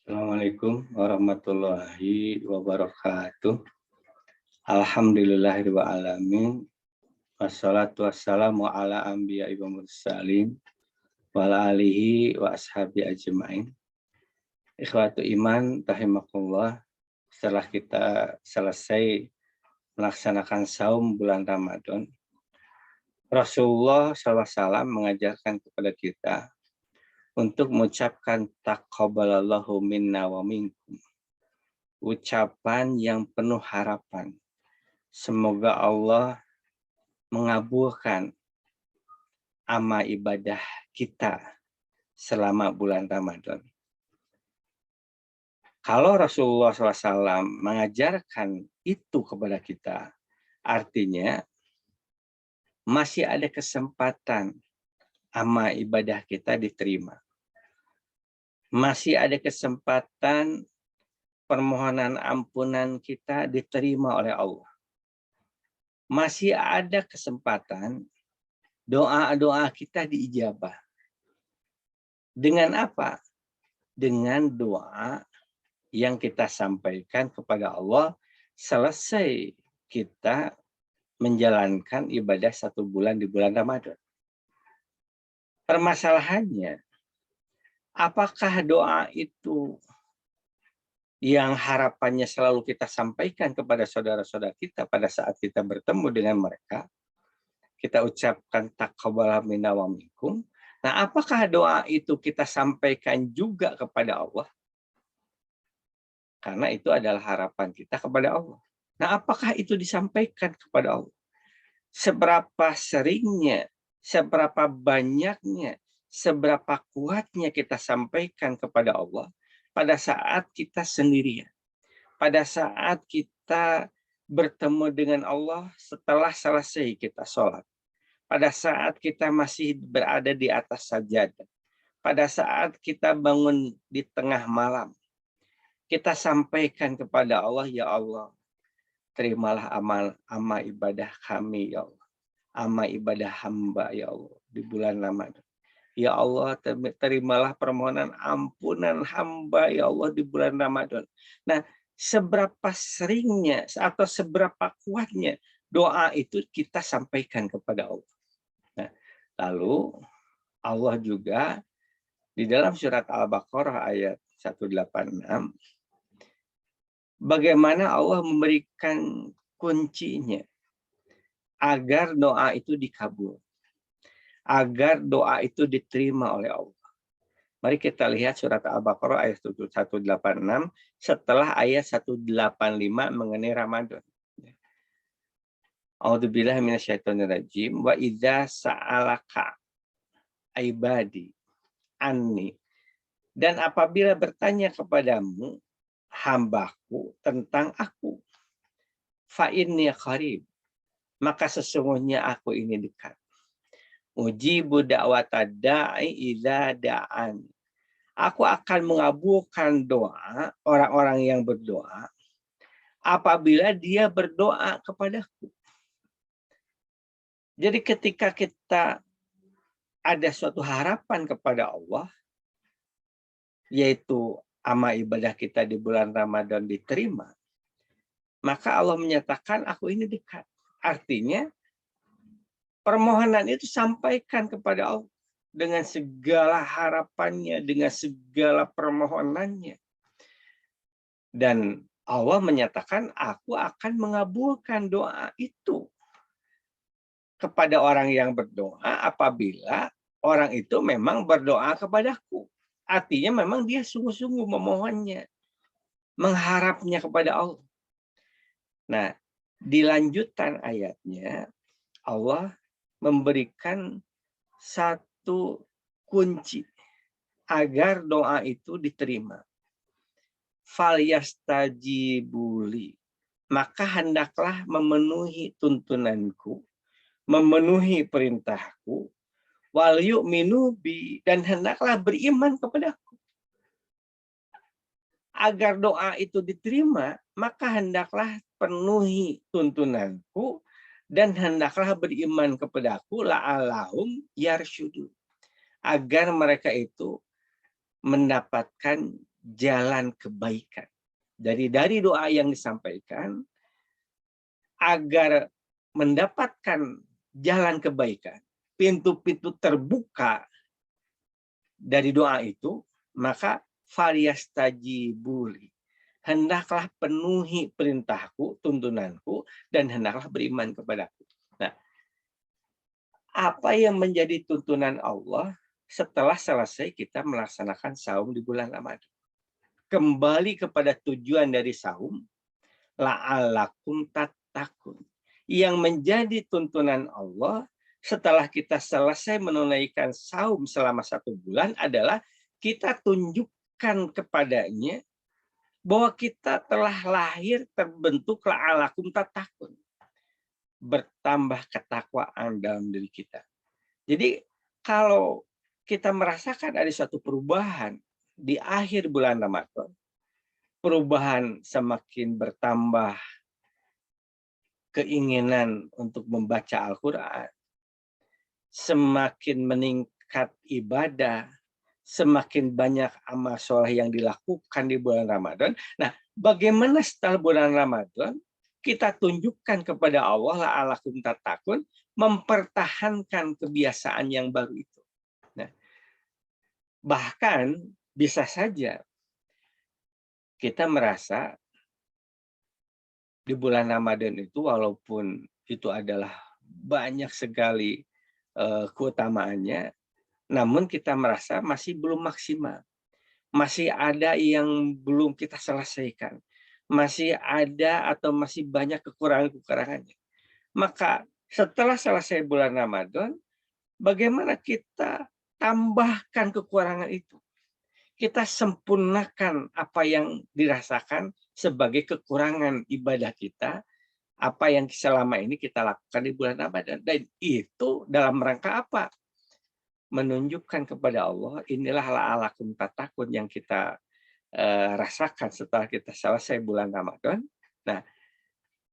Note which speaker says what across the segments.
Speaker 1: Assalamualaikum warahmatullahi wabarakatuh. Alhamdulillahirabbil alamin. Wassalatu wassalamu ala anbiya'i wa mursalin wa ala alihi wa ashabi ajmain. Ikhwatu iman rahimakumullah. Setelah kita selesai melaksanakan saum bulan Ramadan, Rasulullah SAW mengajarkan kepada kita untuk mengucapkan taqabbalallahu minna wa minkum. Ucapan yang penuh harapan. Semoga Allah mengabulkan amal ibadah kita selama bulan Ramadan. Kalau Rasulullah SAW mengajarkan itu kepada kita, artinya masih ada kesempatan amal ibadah kita diterima. Masih ada kesempatan permohonan ampunan kita diterima oleh Allah. Masih ada kesempatan doa-doa kita diijabah. Dengan apa? Dengan doa yang kita sampaikan kepada Allah selesai kita menjalankan ibadah 1 bulan di bulan Ramadan. Permasalahannya, apakah doa itu yang harapannya selalu kita sampaikan kepada saudara-saudara kita pada saat kita bertemu dengan mereka, kita ucapkan taqabbal minna wa minkum. Nah, apakah doa itu kita sampaikan juga kepada Allah? Karena itu adalah harapan kita kepada Allah. Nah, apakah itu disampaikan kepada Allah? Seberapa seringnya, seberapa banyaknya, seberapa kuatnya kita sampaikan kepada Allah pada saat kita sendirian. Pada saat kita bertemu dengan Allah setelah selesai kita sholat. Pada saat kita masih berada di atas sajadah. Pada saat kita bangun di tengah malam. Kita sampaikan kepada Allah, ya Allah, terimalah amal ibadah kami, ya Allah. Amal ibadah hamba, ya Allah, di bulan Ramadan. Ya Allah, terimalah permohonan ampunan hamba, ya Allah, di bulan Ramadan. Nah, seberapa seringnya atau seberapa kuatnya doa itu kita sampaikan kepada Allah. Nah, lalu Allah juga di dalam surat Al-Baqarah ayat 186, bagaimana Allah memberikan kuncinya agar doa itu dikabul, agar doa itu diterima oleh Allah. Mari kita lihat surat Al-Baqarah ayat 186 setelah ayat 185 mengenai Ramadan. A'udzubillahi minasyaitonirrajim. Wa idza sa'alaka ibadi anni. Dan apabila bertanya kepadamu hambaku tentang aku, fa inni qarib, maka sesungguhnya aku ini dekat. Ujibu da'wata da'i idza da'an. Aku akan mengabulkan doa orang-orang yang berdoa apabila dia berdoa kepadaku. Jadi ketika kita ada suatu harapan kepada Allah, yaitu amal ibadah kita di bulan Ramadan diterima, maka Allah menyatakan aku ini dekat. Artinya permohonan itu sampaikan kepada Allah dengan segala harapannya, dengan segala permohonannya. Dan Allah menyatakan aku akan mengabulkan doa itu kepada orang yang berdoa apabila orang itu memang berdoa kepadaku. Artinya memang dia sungguh-sungguh memohonnya, mengharapnya kepada Allah. Nah, di lanjutan ayatnya Allah memberikan satu kunci agar doa itu diterima. Falyastajibuli, maka hendaklah memenuhi tuntunanku, memenuhi perintahku, wal yu'minu bi, dan hendaklah beriman kepadaku. Agar doa itu diterima, maka hendaklah penuhi tuntunanku dan hendaklah beriman kepadaku, la'allahum yarsyudun, agar mereka itu mendapatkan jalan kebaikan. Dari doa yang disampaikan, agar mendapatkan jalan kebaikan, pintu-pintu terbuka dari doa itu, maka falyastajibuli. Hendaklah penuhi perintahku, tuntunanku, dan hendaklah beriman kepadaku. Nah, apa yang menjadi tuntunan Allah setelah selesai kita melaksanakan saum di bulan Ramadan? Kembali kepada tujuan dari saum, la'allakum tattaqun. Yang menjadi tuntunan Allah setelah kita selesai menunaikan saum selama 1 bulan adalah kita tunjukkan kepadanya bahwa kita telah lahir terbentuk la'allakum tattaqun. Bertambah ketakwaan dalam diri kita. Jadi kalau kita merasakan ada suatu perubahan di akhir bulan Ramadan, perubahan semakin bertambah keinginan untuk membaca Al-Quran, semakin meningkat ibadah, semakin banyak amal soleh yang dilakukan di bulan Ramadan. Nah, bagaimana setelah bulan Ramadan kita tunjukkan kepada Allah la'allakum tattaqun, mempertahankan kebiasaan yang baru itu. Nah, bahkan bisa saja kita merasa di bulan Ramadan itu walaupun itu adalah banyak sekali keutamaannya, namun kita merasa masih belum maksimal. Masih ada yang belum kita selesaikan. Masih ada atau masih banyak kekurangan-kekurangannya. Maka setelah selesai bulan Ramadan, bagaimana kita tambahkan kekurangan itu? Kita sempurnakan apa yang dirasakan sebagai kekurangan ibadah kita, apa yang selama ini kita lakukan di bulan Ramadan. Dan itu dalam rangka apa? Menunjukkan kepada Allah, inilah la'allakum tattaqun yang kita rasakan setelah kita selesai bulan Ramadan. Nah,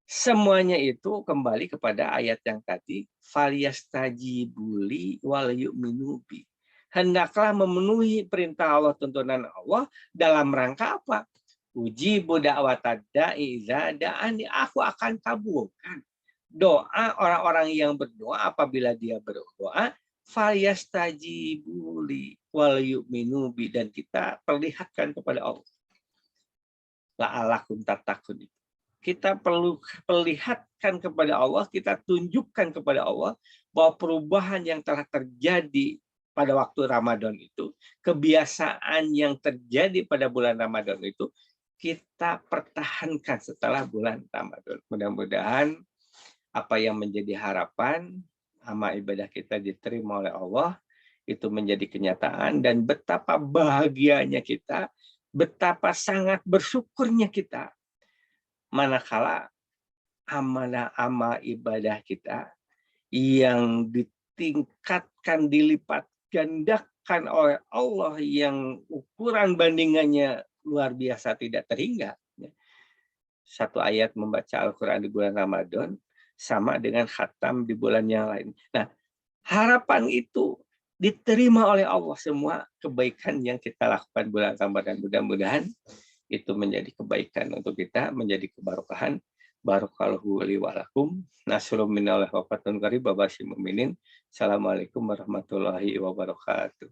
Speaker 1: semuanya itu kembali kepada ayat yang tadi, falyastajibuli wal yu'minu bi. Hendaklah memenuhi perintah Allah, tuntunan Allah dalam rangka apa? Uji da'watad da'i idza da'ani, aku akan kabulkan doa orang-orang yang berdoa apabila dia berdoa, falyastajibuli wal yu'minu bi, dan kita perlihatkan kepada Allah la'allakum tattaqun. Kita perlu perlihatkan kepada Allah, kita tunjukkan kepada Allah bahwa perubahan yang telah terjadi pada waktu Ramadan itu, kebiasaan yang terjadi pada bulan Ramadan itu, kita pertahankan setelah bulan Ramadan. Mudah-mudahan apa yang menjadi harapan, amal ibadah kita diterima oleh Allah, itu menjadi kenyataan, dan betapa bahagianya kita, betapa sangat bersyukurnya kita manakala amal ibadah kita yang ditingkatkan, dilipat gandakan oleh Allah, yang ukuran bandingannya luar biasa tidak terhingga. Satu ayat membaca Al-Quran di bulan Ramadan sama dengan khatam di bulan yang lain. Nah, harapan itu diterima oleh Allah, semua kebaikan yang kita lakukan bulan Ramadan. Mudah-mudahan itu menjadi kebaikan untuk kita, menjadi keberkahan. Barakallahu li wa lakum. Nasrun minallahi wa fatun qarib. Babashir mu'minin. Assalamualaikum warahmatullahi wabarakatuh.